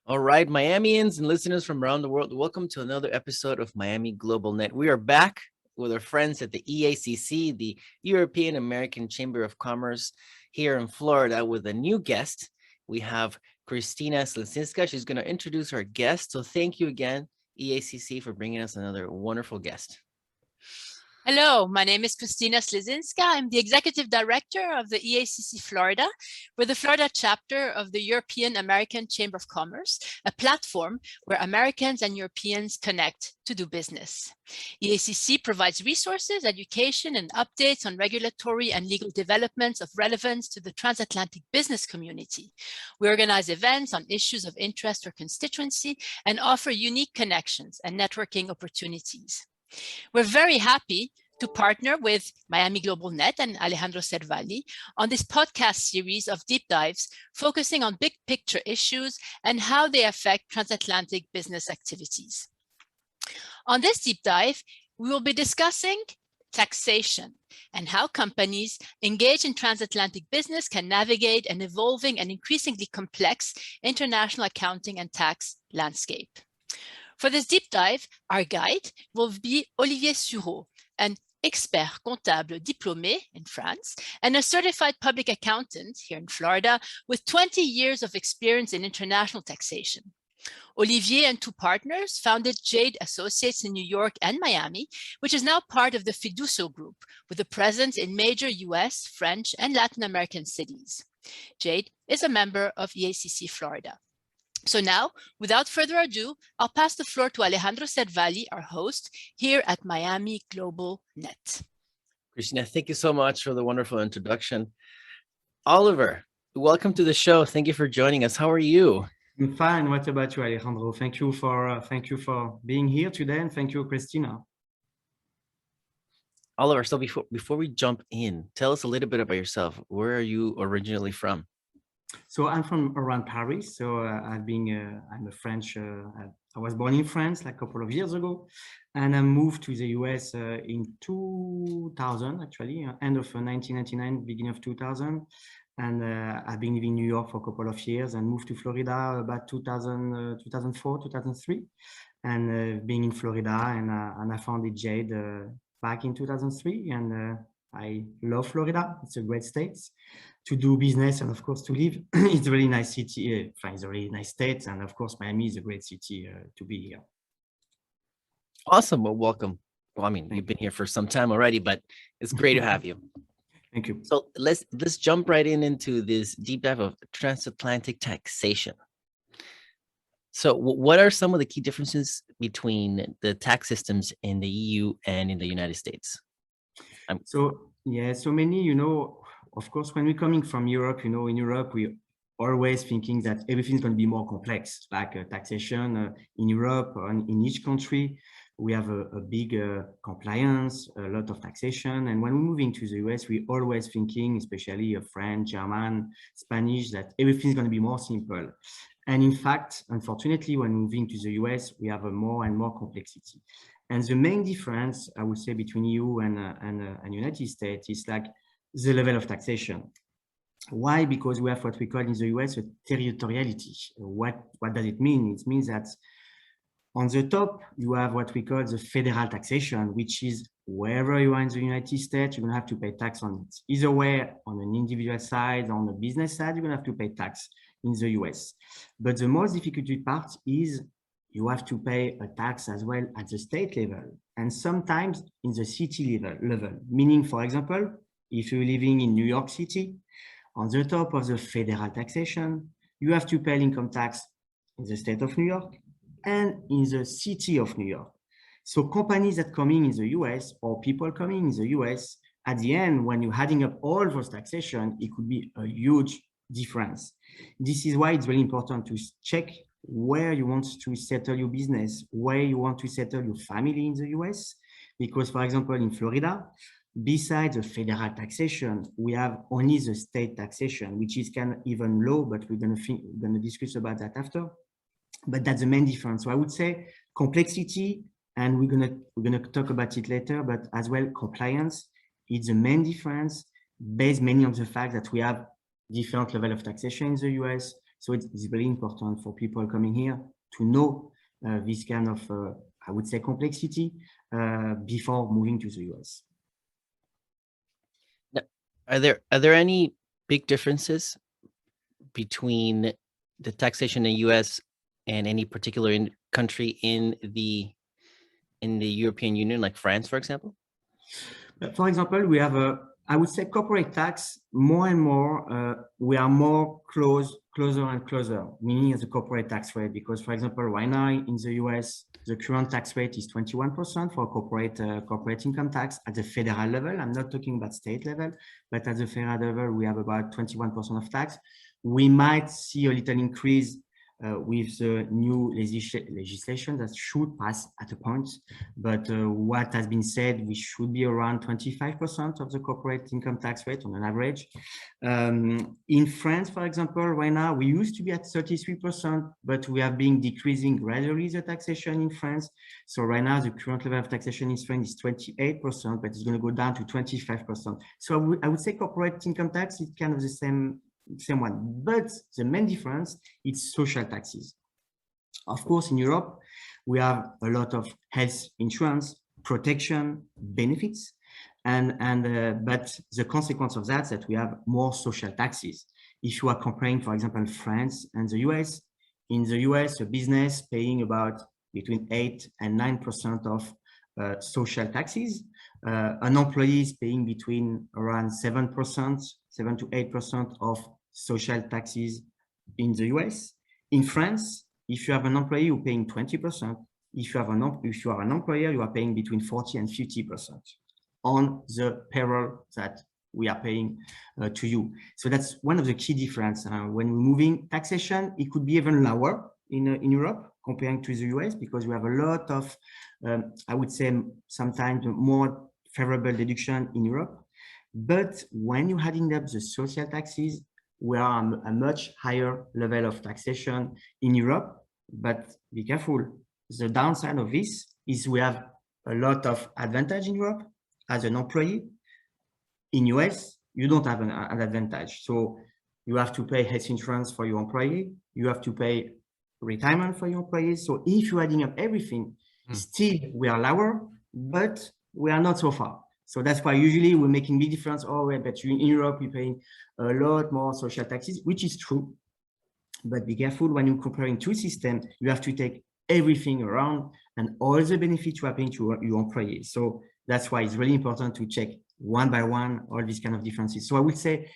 All right, Miamians and listeners from around the world, welcome to another episode of Miami Global Net. We are back with our friends at the EACC, the European American Chamber of Commerce here in Florida with a new guest. We have Christina Slesinska. She's going to introduce our guest. So thank you again, EACC, for bringing us another wonderful guest. Hello, my name is Christina Slesinska. I'm the Executive Director of the EACC Florida. We're the Florida chapter of the European American Chamber of Commerce, a platform where Americans and Europeans connect to do business. EACC provides resources, education, and updates on regulatory and legal developments of relevance to the transatlantic business community. We organize events on issues of interest or constituency and offer unique connections and networking opportunities. We're very happy to partner with Miami Global Net and Alejandro Cervalli on this podcast series of deep dives focusing on big picture issues and how they affect transatlantic business activities. On this deep dive, we will be discussing taxation and how companies engaged in transatlantic business can navigate an evolving and increasingly complex international accounting and tax landscape. For this deep dive, our guide will be Olivier Sureau, an expert comptable diplômé in France and a certified public accountant here in Florida with 20 years of experience in international taxation. Olivier and two partners founded JADE Associates in New York and Miami, which is now part of the Fiducial Group with a presence in major US, French, and Latin American cities. JADE is a member of EACC Florida. So now, without further ado, I'll pass the floor to Alejandro Cervalli, our host here at Miami Global Net. Christina, thank you so much for the wonderful introduction. Oliver, welcome to the show. Thank you for joining us. How are you? I'm fine. What about you, Alejandro? Thank you for being here today, and thank you, Christina. Oliver, so before we jump in, tell us a little bit about yourself. Where are you originally from? So I'm from around Paris. So I'm a French. I was born in France like a couple of years ago, and I moved to the US in 2000, actually, end of 1999, beginning of 2000. And I've been living in New York for a couple of years and moved to Florida about 2004, 2003. And being in Florida, and I founded JADE back in 2003. And I love Florida. It's a great state to do business and, of course, to live. It's a really nice city. It's a really nice state. And, of course, Miami is a great city to be here. Awesome. Well, welcome. Well, I mean, you've been here for some time already, but it's great to have you. Thank you. So let's jump right into this deep dive of transatlantic taxation. So what are some of the key differences between the tax systems in the EU and in the United States? So many, of course, when we're coming from Europe, in Europe, we always thinking that everything's going to be more complex, like taxation in Europe or in each country. We have a big compliance, a lot of taxation. And when we're moving to the US, we're always thinking, especially French, German, Spanish, that everything's going to be more simple. And in fact, unfortunately, when moving to the US, we have a more and more complexity. And the main difference, I would say, between EU and United States is like the level of taxation. Why? Because we have what we call in the US a territoriality. What does it mean? It means that on the top, you have what we call the federal taxation, which is wherever you are in the United States, you're going to have to pay tax on it. Either way, on an individual side, on the business side, you're going to have to pay tax in the US. But the most difficult part is you have to pay a tax as well at the state level and sometimes in the city level. Meaning, for example, if you're living in New York City, on the top of the federal taxation, you have to pay income tax in the state of New York and in the city of New York. So companies that coming in the US or people coming in the US, at the end, when you're adding up all those taxation, it could be a huge difference. This is why it's very important to check where you want to settle your business, where you want to settle your family in the US. Because, for example, in Florida, besides the federal taxation, we have only the state taxation, which is kind of even low, but we're going to discuss about that after. But that's the main difference. So I would say complexity, and we're gonna talk about it later, but as well compliance is the main difference based mainly on the fact that we have different level of taxation in the US. So it's very important for people coming here to know this kind of, I would say, complexity before moving to the US. Are there any big differences between the taxation in the US and any particular country in the European Union, like France, for example? For example, we have I would say corporate tax more and more, we are more closer and closer, meaning as a corporate tax rate, because for example, right now in the US, the current tax rate is 21% for corporate income tax at the federal level. I'm not talking about state level, but at the federal level, we have about 21% of tax. We might see a little increase with the new legislation that should pass at a point. But what has been said, we should be around 25% of the corporate income tax rate on an average. In France, for example, right now, we used to be at 33%, but we have been decreasing gradually the taxation in France. So right now, the current level of taxation in France is 28%, but it's going to go down to 25%. So I would say corporate income tax is kind of the same one, but the main difference is social taxes. Of course, in Europe, we have a lot of health insurance, protection, benefits, but the consequence of that is that we have more social taxes. If you are comparing, for example, France and the US, in the US, a business paying about between 8 and 9% of social taxes. An employee is paying between around 7 to 8% of social taxes in the US. In France, if you have an employee, you're paying 20%. If you are an employer, you are paying between 40 and 50% on the payroll that we are paying to you. So that's one of the key differences. When we're moving taxation, it could be even lower in Europe comparing to the US, because we have a lot of, I would say, sometimes more favorable deduction in Europe. But when you're adding up the social taxes, we are a much higher level of taxation in Europe. But be careful. The downside of this is we have a lot of advantage in Europe as an employee. In US, you don't have an advantage. So you have to pay health insurance for your employee. You have to pay retirement for your employees. So if you're adding up everything, still we are lower, but we are not so far. So that's why usually we're making big difference. Oh, wait, but in Europe, you're paying a lot more social taxes, which is true. But be careful when you're comparing two systems, you have to take everything around and all the benefits you are paying to your employees. So that's why it's really important to check one by one all these kind of differences. So I would say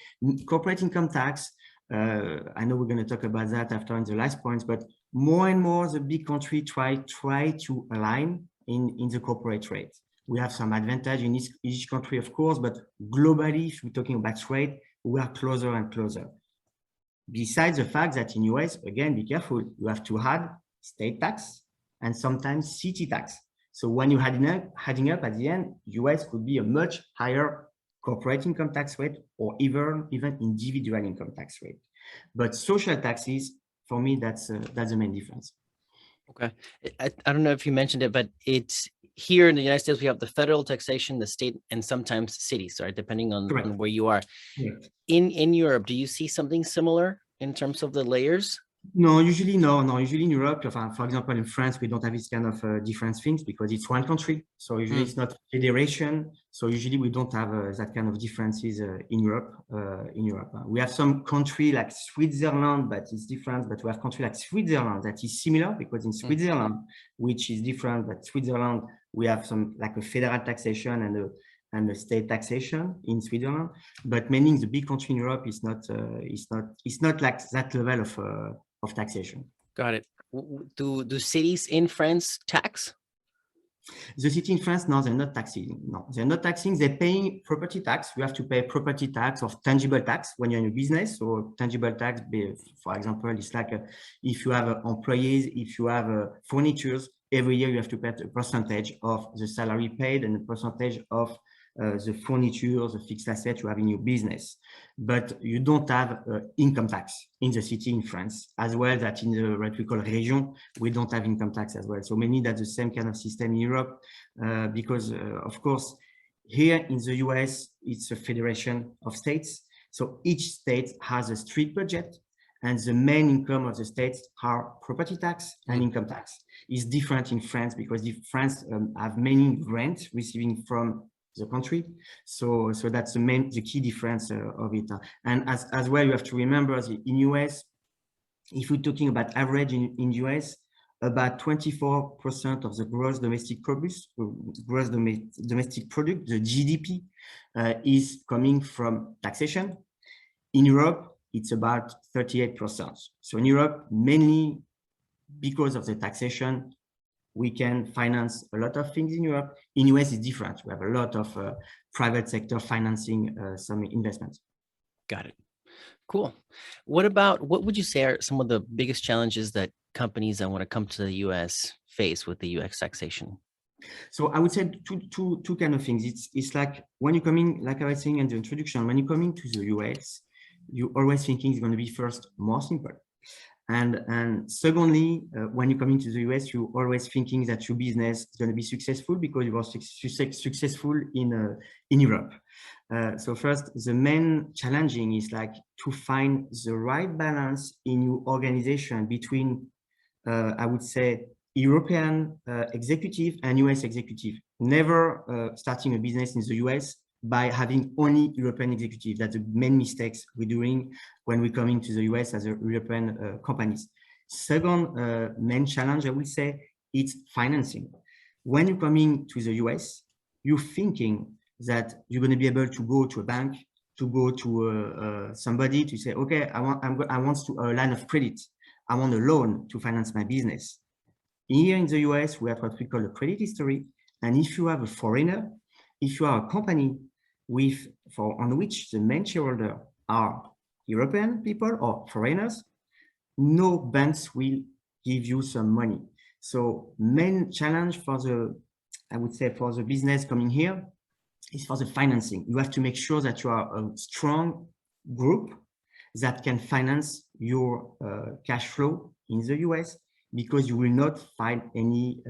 corporate income tax, I know we're going to talk about that after in the last points, but more and more the big country try to align in the corporate rate. We have some advantage in each country, of course, but globally, if we're talking about rate, we are closer and closer. Besides the fact that in US, again, be careful, you have to add state tax and sometimes city tax. So when you're adding up at the end, US could be a much higher corporate income tax rate or even individual income tax rate. But social taxes, for me, that's the main difference. Okay. I don't know if you mentioned it, but it's here in the United States, we have the federal taxation, the state, and sometimes cities, right? Depending on where you are. Correct. In Europe, do you see something similar in terms of the layers? No, usually no. Usually in Europe, for example, in France, we don't have this kind of different things because it's one country. So usually it's not federation. So usually we don't have that kind of differences in Europe. We have some country like Switzerland, but it's different. But we have country like Switzerland that is similar because in Switzerland, which is different, but Switzerland, we have some like a federal taxation and the state taxation in Switzerland, but meaning the big country in Europe is not like that level of taxation. Got it. Do cities in France tax? The city in France, no, they're not taxing. No, they're not taxing. They're paying property tax. You have to pay property tax or tangible tax when you're in a business. So tangible tax, for example, it's like if you have employees, if you have furnitures, every year you have to pay a percentage of the salary paid and a percentage of the furniture, the fixed assets you have in your business. But you don't have income tax in the city in France, as well that in the what we call region, we don't have income tax as well. So maybe that's the same kind of system in Europe, because of course, here in the US, it's a federation of states. So each state has a strict budget And the main income of the states are property tax and income tax. It's different in France because France have many grants receiving from the country. So that's the key difference of it. And as well, you have to remember in US, if we're talking about average in US, about 24% of the gross domestic product, the GDP, is coming from taxation. In Europe, it's about 38%. So in Europe, mainly because of the taxation, we can finance a lot of things in Europe. In US, it's different. We have a lot of private sector financing some investments. Got it. Cool. What would you say are some of the biggest challenges that companies that want to come to the US face with the US taxation? So I would say two kind of things. It's like when you're coming, like I was saying in the introduction, when you're coming to the US, you're always thinking it's going to be first more simple. And secondly, when you're coming to the US, you're always thinking that your business is going to be successful because you are successful in Europe. So first, the main challenging is like to find the right balance in your organization between, I would say, European executive and US executive. Never starting a business in the US by having only European executive. That's the main mistakes we're doing when we're coming to the US as a European companies. Second main challenge, I would say, it's financing. When you're coming to the US, you're thinking that you're going to be able to go to a bank, to go to somebody to say, okay, I want a line of credit. I want a loan to finance my business. Here in the US, we have what we call a credit history. And if you have a foreigner, if you are a company on which the main shareholder are European people or foreigners, no banks will give you some money. So main challenge for I would say for the business coming here is for the financing. You have to make sure that you are a strong group that can finance your cash flow in the US, because you will not find any,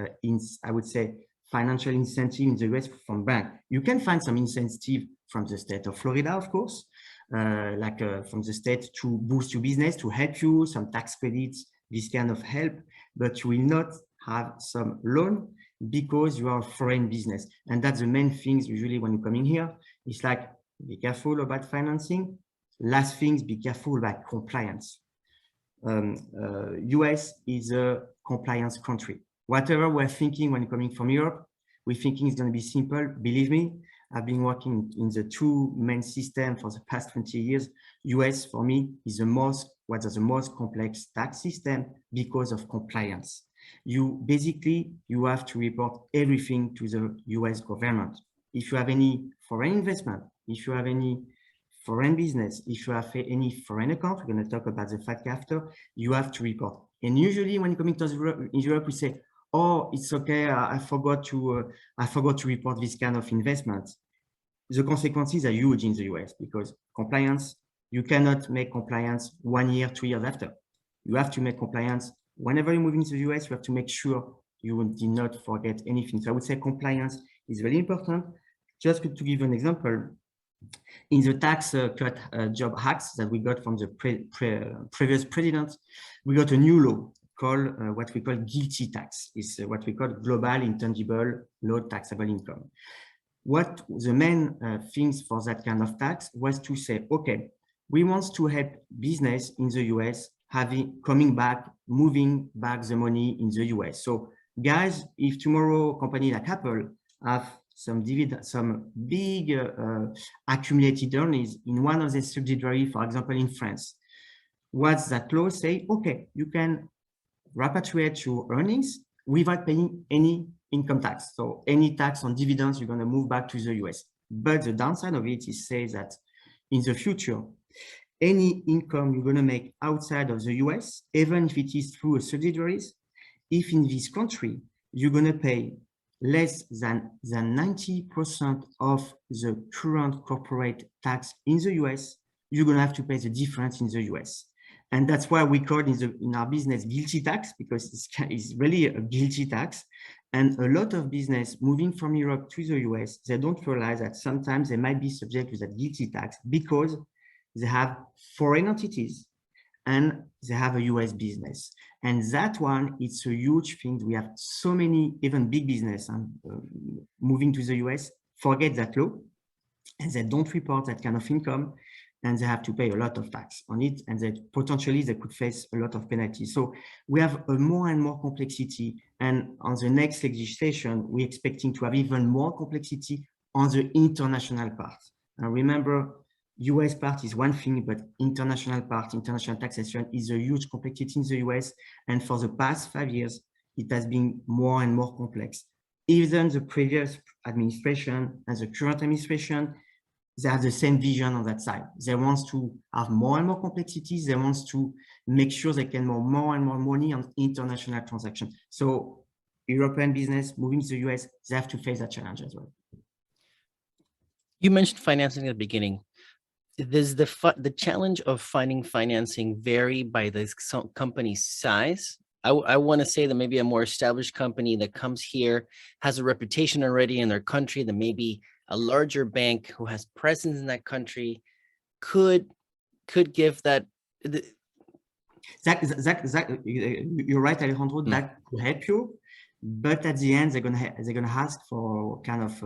I would say, financial incentive in the US from bank. You can find some incentive from the state of Florida, of course, from the state to boost your business, to help you, some tax credits, this kind of help, but you will not have some loan because you are a foreign business. And that's the main things usually when you're coming here. It's like, be careful about financing. Last things, be careful about compliance. US is a compliance country. Whatever we're thinking when coming from Europe, we're thinking it's going to be simple. Believe me, I've been working in the two main systems for the past 20 years. US for me is the most complex tax system because of compliance. You have to report everything to the US government. If you have any foreign investment, if you have any foreign business, if you have any foreign account, we're going to talk about the FATCA after, you have to report. And usually when coming to Europe, we say, oh, it's okay, I forgot to report this kind of investment. The consequences are huge in the US because compliance, you cannot make compliance 1 year, 2 years after. You have to make compliance whenever you move into the US. You have to make sure you did not forget anything. So I would say compliance is very important. Just to give you an example, in the tax cut job hacks that we got from the previous president, we got a new law called what we call GILTI tax. It's what we call global intangible low taxable income. What the main things for that kind of tax was to say, okay, we want to help business in the US moving back the money in the US. So guys, if tomorrow company like Apple have some big accumulated earnings in one of the subsidiaries, for example, in France, what's that law say? Okay, you can repatriate your earnings without paying any income tax. So any tax on dividends, you're going to move back to the US. But the downside of it is say that in the future, any income you're going to make outside of the US, even if it is through a subsidiaries, if in this country, you're going to pay less than 90% of the current corporate tax in the US, you're going to have to pay the difference in the US. And that's why we call in our business GILTI tax, because it's really a GILTI tax. And a lot of business moving from Europe to the US, they don't realize that sometimes they might be subject to that GILTI tax because they have foreign entities and they have a US business. And that one, it's a huge thing. We have so many, even big business moving to the US, forget that law, and they don't report that kind of income, and they have to pay a lot of tax on it, and they potentially they could face a lot of penalties. So we have a more and more complexity, and on the next legislation, we're expecting to have even more complexity on the international part. And remember, US part is one thing, but international part, international taxation is a huge complexity in the US. And for the past 5 years, it has been more and more complex. Even the previous administration and the current administration, they have the same vision on that side. They want to have more and more complexities. They want to make sure they can make more and more money on international transactions. So European business moving to the US, they have to face that challenge as well. You mentioned financing at the beginning. Does the challenge of finding financing vary by the company's size? I want to say that maybe a more established company that comes here has a reputation already in their country, that maybe a larger bank who has presence in that country could give that. You're right, Alejandro. That could help you, but at the end, they're gonna ask for kind of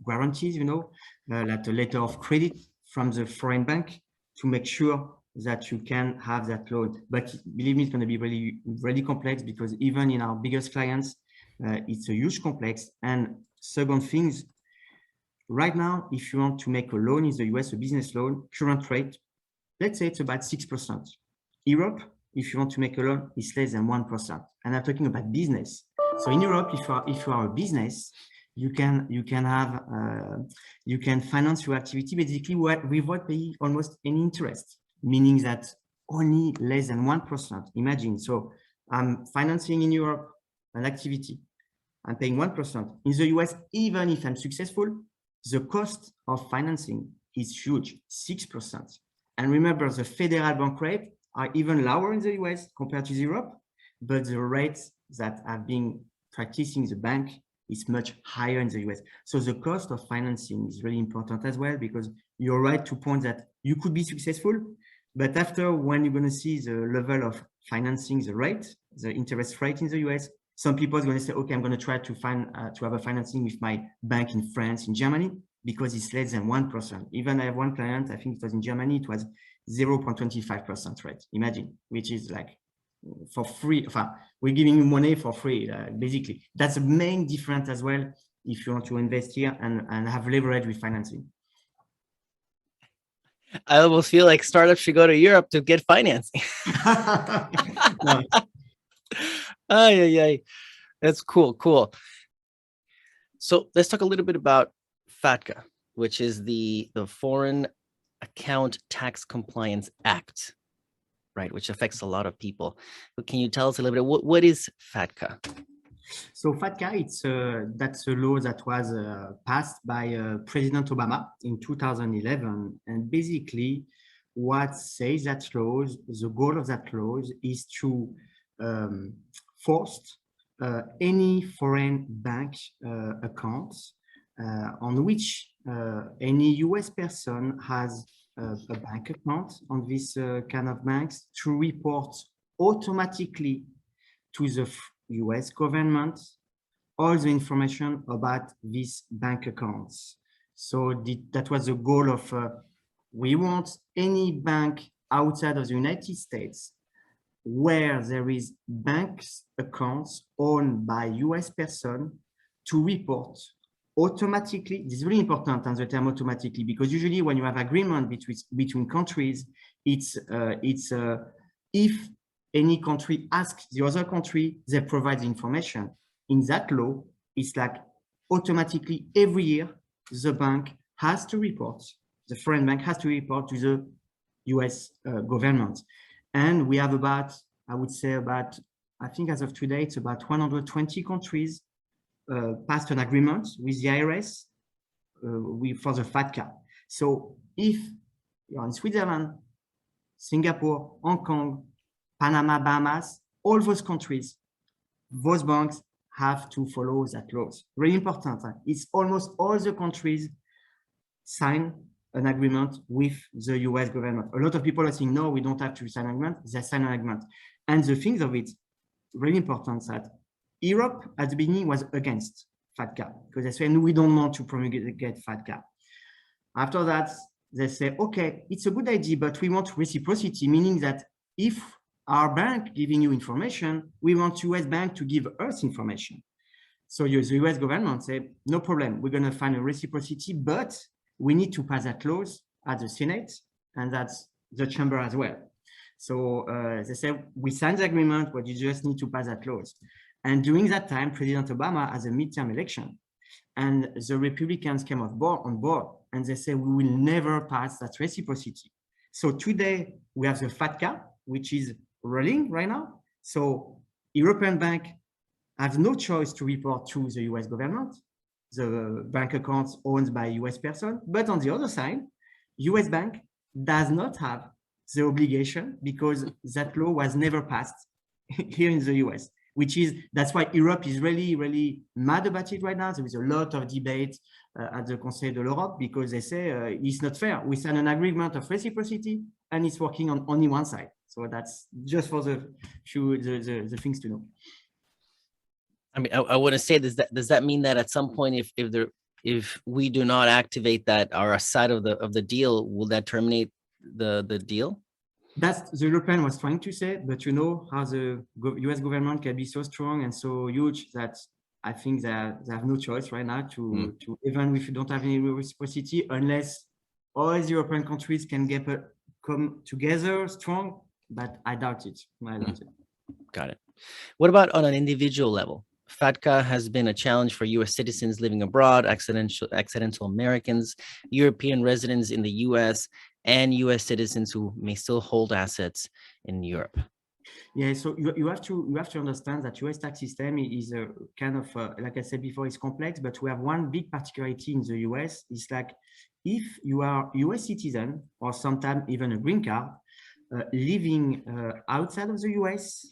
guarantees, like a letter of credit from the foreign bank to make sure that you can have that loan. But believe me, it's going to be really, really complex, because even in our biggest clients, it's a huge complex. And second things, right now, if you want to make a loan in the US, a business loan, current rate, let's say it's about 6%. Europe, if you want to make a loan, it's less than 1%. And I'm talking about business. So in Europe, if you are a business, you can finance your activity basically without paying almost any interest, meaning that only less than 1%. Imagine, so I'm financing in Europe an activity, I'm paying 1%. In the US, even if I'm successful, the cost of financing is huge, 6%. And remember, the federal bank rate are even lower in the US compared to Europe, but the rates that have been practicing the bank is much higher in the US. So the cost of financing is really important as well, because you're right to point that you could be successful, but after, when you're going to see the level of financing, the rate, the interest rate in the US, some people are going to say, okay, I'm going to try to have a financing with my bank in France, in Germany, because it's less than 1%. Even I have one client, I think it was in Germany, it was 0.25% rate. Imagine, which is like for free. We're giving you money for free, basically. That's the main difference as well, if you want to invest here and have leverage with financing. I almost feel like startups should go to Europe to get financing. No. Ay. That's cool. So let's talk a little bit about FATCA, which is the Foreign Account Tax Compliance Act, right, which affects a lot of people. But can you tell us a little bit, what is FATCA? So FATCA, that's a law that was passed by President Obama in 2011. And basically what says that law, the goal of that law is to force any foreign bank accounts on which any US person has a bank account on this kind of banks to report automatically to the US government all the information about these bank accounts. So that was the goal of, we want any bank outside of the United States where there is banks accounts owned by US person to report automatically. This is really important on the term automatically, because usually when you have agreement between countries, it's if any country asks the other country, they provide the information. In that law, it's like automatically every year, the bank has to report, the foreign bank has to report to the US government. And we have about, I would say I think as of today, it's about 120 countries passed an agreement with the IRS for the FATCA. So if you're in Switzerland, Singapore, Hong Kong, Panama, Bahamas, all those countries, those banks have to follow that laws. Really important. It's almost all the countries sign an agreement with the US government. A lot of people are saying, no, we don't have to sign an agreement. They sign an agreement. And the things of it, really important that Europe at the beginning was against FATCA because they said, we don't want to promulgate FATCA. After that, they say, okay, it's a good idea, but we want reciprocity, meaning that if our bank giving you information, we want US bank to give us information. So the US government say, no problem, we're going to find a reciprocity, but we need to pass that laws at the Senate, and that's the chamber as well. So they say, we signed the agreement, but you just need to pass that laws. And during that time, President Obama has a midterm election, and the Republicans came on board, and they say, we will never pass that reciprocity. So today, we have the FATCA, which is rolling right now. So European bank have no choice to report to the US government, the bank accounts owned by US person. But on the other side, US bank does not have the obligation because that law was never passed here in the US, that's why Europe is really, really mad about it right now. There is a lot of debate at the Conseil de l'Europe because they say it's not fair. We sign an agreement of reciprocity and it's working on only one side. So that's just for the things to know. I mean, I want to say, does that mean that at some point, if we do not activate that our side of the deal, will that terminate the deal? That's the European was trying to say, but you know how the US government can be so strong and so huge that I think that they have no choice right now to even if you don't have any reciprocity, unless all the European countries can come together strong, but I doubt it. Got it. What about on an individual level? FATCA has been a challenge for US citizens living abroad, accidental Americans, European residents in the US, and US citizens who may still hold assets in Europe. Yeah, so you have to understand that US tax system is a kind of like I said before, it's complex, but we have one big particularity in the US. It's like if you are US citizen or sometimes even a green card living outside of the US,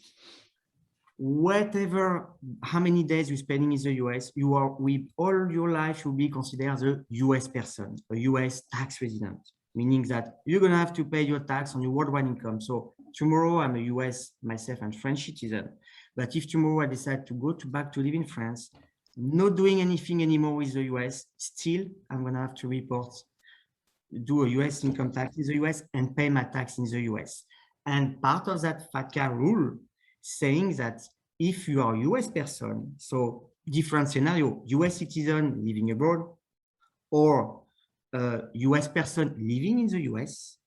whatever, how many days you're spending in the US, you are with all your life will be considered as a US person, a US tax resident, meaning that you're going to have to pay your tax on your worldwide income. So tomorrow I'm a US, myself, and French citizen. But if tomorrow I decide to go back to live in France, not doing anything anymore with the US, still I'm going to have to do a US income tax in the US and pay my tax in the US. And part of that FATCA rule saying that if you are a US person, so different scenario, US citizen living abroad or US person living in the US,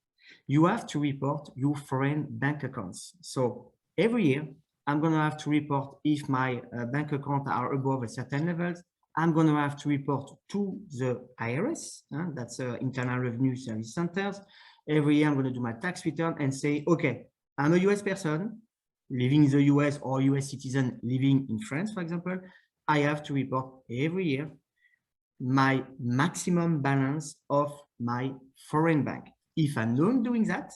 you have to report your foreign bank accounts. So every year, I'm going to have to report if my bank accounts are above a certain level. I'm going to have to report to the IRS, that's Internal Revenue Service Centers. Every year, I'm going to do my tax return and say, okay, I'm a US person living in the US or US citizen living in France, for example. I have to report every year my maximum balance of my foreign bank. If I'm not doing that,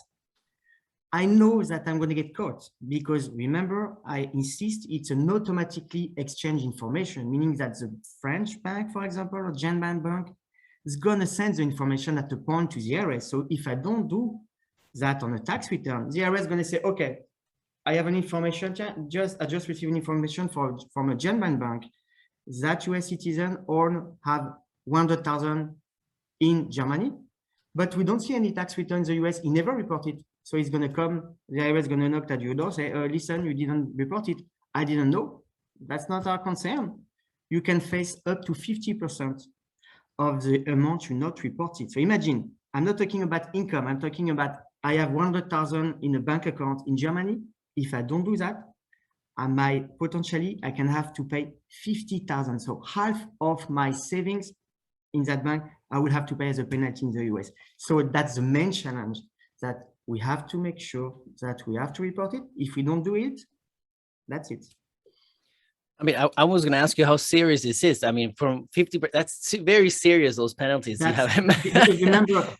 I know that I'm going to get caught because remember, I insist it's an automatically exchange information, meaning that the French bank, for example, or German bank is going to send the information at a point to the IRS. So if I don't do that on a tax return, the IRS is going to say, okay, I have an information, I just received information from a German bank that US citizen have 100,000 in Germany, but we don't see any tax return in the US. He never reported. So he's going to come, the IRS is going to knock at your door, say, listen, you didn't report it. I didn't know. That's not our concern. You can face up to 50% of the amount you not reported. So imagine, I'm not talking about income. I'm talking about, I have 100,000 in a bank account in Germany. If I don't do that, I can have to pay 50,000. So half of my savings in that bank, I will have to pay as a penalty in the US. So that's the main challenge, that we have to make sure that we have to report it. If we don't do it, that's it. I mean, I was going to ask you how serious this is. I mean, from 50%, that's very serious, those penalties you have.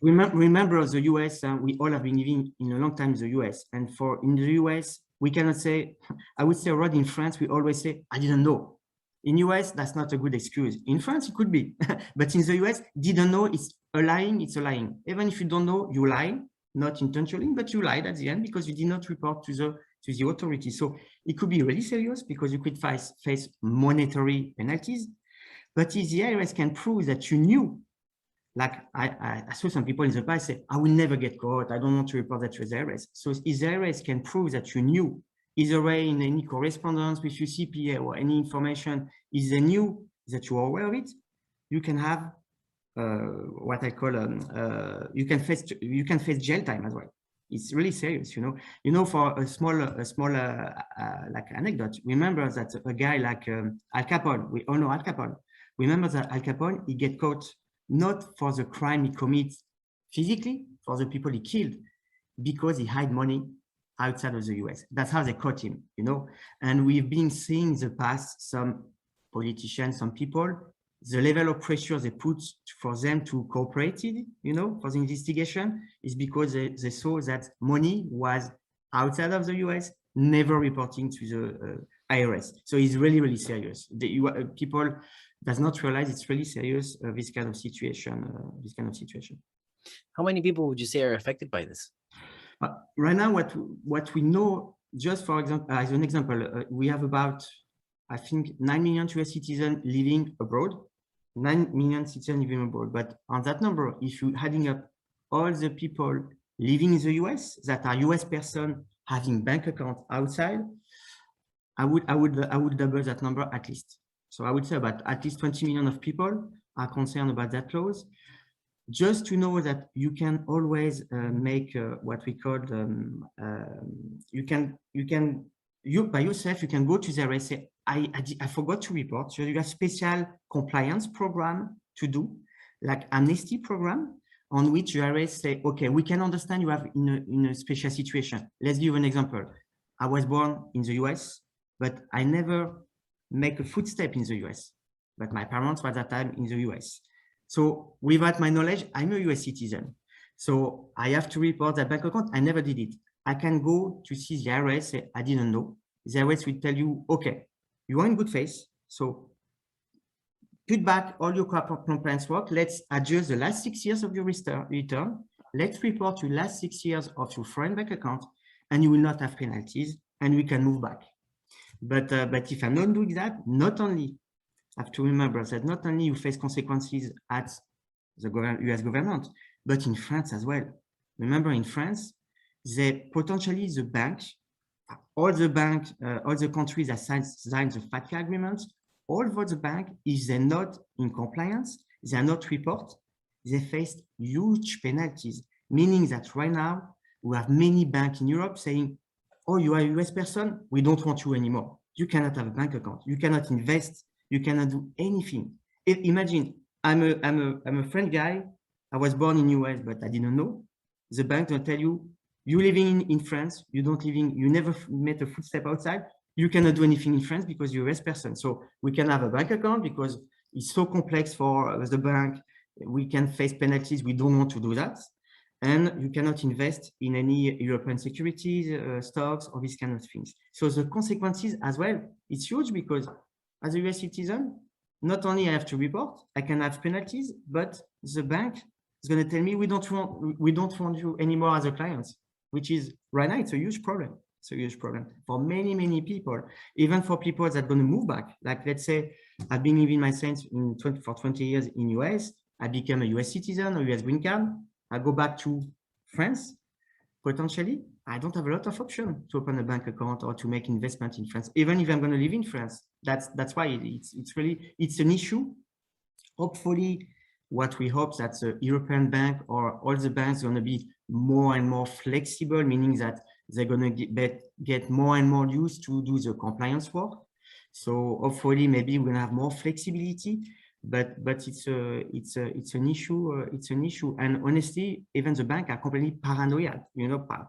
remember the US, we all have been living in a long time in the US. And in the US, we cannot say, I would say already in France, we always say, I didn't know. In US, that's not a good excuse. In France, it could be. But in the US, didn't know, it's a lying, it's a lying. Even if you don't know, you lie, not intentionally, but you lied at the end because you did not report to the authority. So it could be really serious because you could face monetary penalties. But if the IRS can prove that you knew, like I saw some people in the past say, I will never get caught, I don't want to report that to the IRS. So if the IRS can prove that you knew, either way in any correspondence with your CPA or any information, if they knew that you are aware of it, you can have what I call you can face jail time as well. It's really serious, you know. For a small like anecdote, remember that a guy like Al Capone, we all know Al Capone. Remember that Al Capone, he get caught not for the crime he commits physically, for the people he killed, because he hid money outside of the US. That's how they caught him, you know. And we've been seeing in the past some politicians, some people, the level of pressure they put for them to cooperate, you know, for the investigation is because they saw that money was outside of the US, never reporting to the IRS. So it's really, really serious. People does not realize it's really serious, this kind of situation. How many people would you say are affected by this? Right now, what we know, just for example, as an example, we have about, I think, 9 million US citizens living abroad. 9 million citizens living abroad. But on that number, if you're adding up all the people living in the US that are US person having bank account outside, I would double that number at least. So I would say about at least 20 million of people are concerned about that clause. Just to know that you can always make what we call you by yourself, you can go to the IRS, say, I forgot to report. So you have special compliance program to do, like amnesty program, on which your IRS say, okay, we can understand you have in a special situation. Let's give an example. I was born in the US, but I never make a footstep in the US. But my parents were at that time in the US. So without my knowledge, I'm a US citizen. So I have to report that bank account. I never did it. I can go to see the IRS, say, I didn't know. The IRS will tell you, okay, you are in good faith. So put back all your corporate compliance work. Let's adjust the last 6 years of your return. Let's report your last 6 years of your foreign bank account, and you will not have penalties, and we can move back. But if I'm not doing that, not only have to remember that not only you face consequences at the US government, but in France as well. Remember, in France, potentially the bank, all the countries that signed the FATCA agreement, all for the bank, if they're not in compliance, they are not report, they face huge penalties, meaning that right now we have many banks in Europe saying, oh, you are a US person, we don't want you anymore. You cannot have a bank account, you cannot invest, you cannot do anything. Imagine, I'm a French guy, I was born in US, but I didn't know. The bank will tell you, you living in France, you never met a footstep outside, you cannot do anything in France because you're a US person. So we can have a bank account because it's so complex for the bank. We can face penalties. We don't want to do that. And you cannot invest in any European securities, stocks, or these kind of things. So the consequences as well, it's huge because as a US citizen, not only I have to report, I can have penalties, but the bank is going to tell me we don't want you anymore as a client, which is right now, it's a huge problem. It's a huge problem for many, many people, even for people that are going to move back. Like, let's say I've been living my sense for 20 years in US. I became a US citizen or US green card. I go back to France. Potentially, I don't have a lot of options to open a bank account or to make investment in France, even if I'm going to live in France. That's why it's an issue. Hopefully, what we hope that the European bank or all the banks are going to be more and more flexible, meaning that they're going to get more and more used to do the compliance work. So hopefully, maybe we're going to have more flexibility. But it's an issue. It's an issue, and honestly, even the bank are completely paranoid.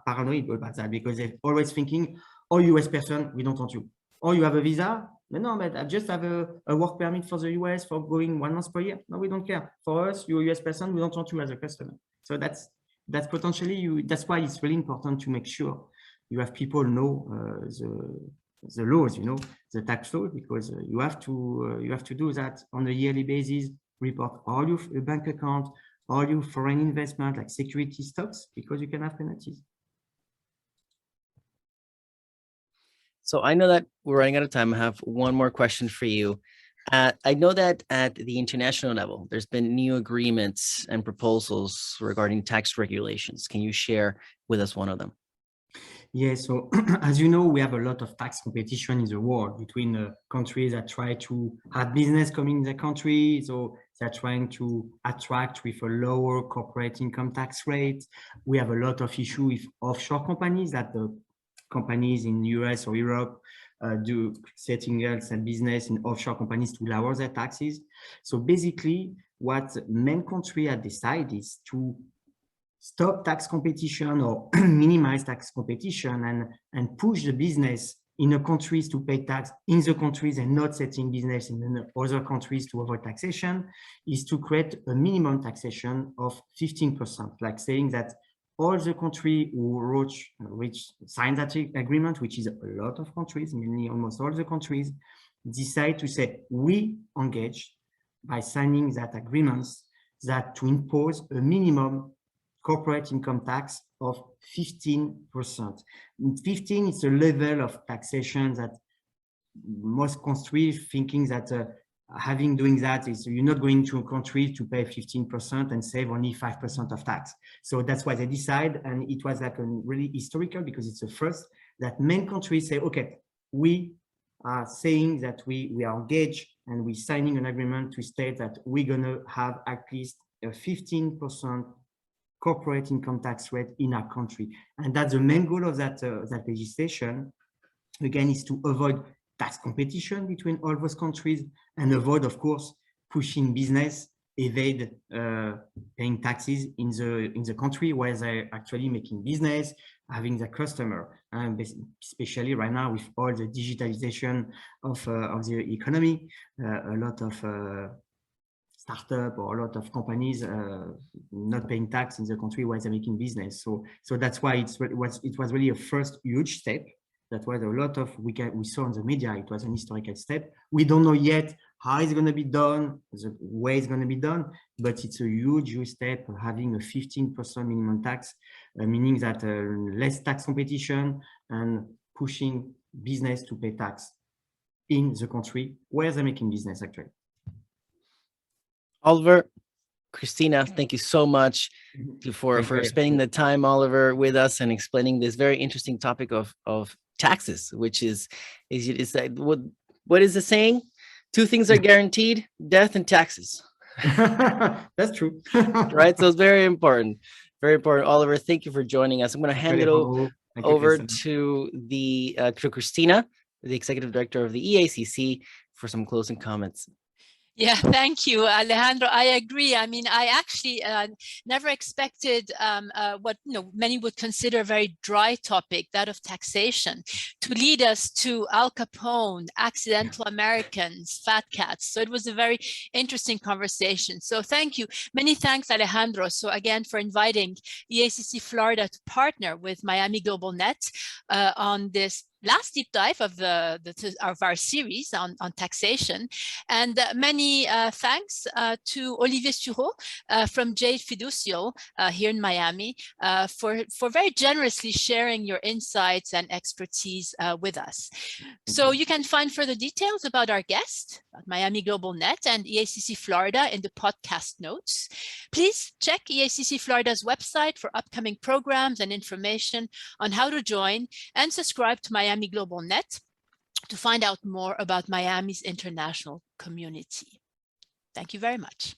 Paranoid about that because they're always thinking, "Oh, US person, we don't want you. Oh, you have a visa? No, but I just have a work permit for the US for going 1 month per year. No, we don't care. For us, you're a US person, we don't want you as a customer." So that's potentially that's why it's really important to make sure you have people know the laws, the tax law, because you have to do that on a yearly basis. Report all your bank account, Are you foreign investment like security stocks? Because you can have penalties. So I know that we're running out of time. I have one more question for you. I know that at the international level, there's been new agreements and proposals regarding tax regulations. Can you share with us one of them? Yeah, so as you know, we have a lot of tax competition in the world between countries that try to have business coming in the country. So they're trying to attract with a lower corporate income tax rate. We have a lot of issue with offshore companies that the companies in US or Europe do setting up some business in offshore companies to lower their taxes. So basically, what main country have decided is to stop tax competition or minimize tax competition and push the business in the countries to pay tax in the countries and not setting business in the other countries to avoid taxation, is to create a minimum taxation of 15%, like saying that all the countries who signed that agreement, which is a lot of countries, mainly almost all the countries, decide to say, we engage by signing that agreements that to impose a minimum corporate income tax of 15%. 15 is a level of taxation that most countries thinking that doing that is you're not going to a country to pay 15% and save only 5% of tax. So that's why they decide, and it was like a really historical because it's the first that main countries say, okay, we are saying that we are engaged and we're signing an agreement to state that we're going to have at least a 15% corporate income tax rate in our country. And that's the main goal of that legislation, again, is to avoid tax competition between all those countries and avoid, of course, pushing business evade paying taxes in the country where they're actually making business, having the customer, and especially right now with all the digitalization of the economy, a lot of startup or a lot of companies not paying tax in the country where they're making business. So that's why it was really a first huge step. That was a lot of we saw in the media. It was an historical step. We don't know yet how it's going to be done, the way it's going to be done, but it's a huge step having a 15% minimum tax, meaning that less tax competition and pushing business to pay tax in the country where they're making business actually. Oliver, Christina, thank you so much for spending the time, Oliver, with us and explaining this very interesting topic of taxes, which is what is the saying? Two things are guaranteed: death and taxes. That's true. Right. So it's very important. Very important. Oliver, thank you for joining us. I'm going to hand it over to Christina, the Executive Director of the EACC, for some closing comments. Yeah, thank you, Alejandro. I agree. I mean, I actually never expected what many would consider a very dry topic, that of taxation, to lead us to Al Capone, accidental Americans, fat cats. So it was a very interesting conversation. So thank you. Many thanks, Alejandro. So again, for inviting EACC Florida to partner with Miami Global Net on this last deep dive of our series on taxation, and many thanks to Olivier Sureau from JADE Fiducial here in Miami for very generously sharing your insights and expertise with us. So you can find further details about our guest at Miami Global Net and EACC Florida in the podcast notes. Please check EACC Florida's website for upcoming programs and information on how to join and subscribe to Miami Global Net to find out more about Miami's international community. Thank you very much.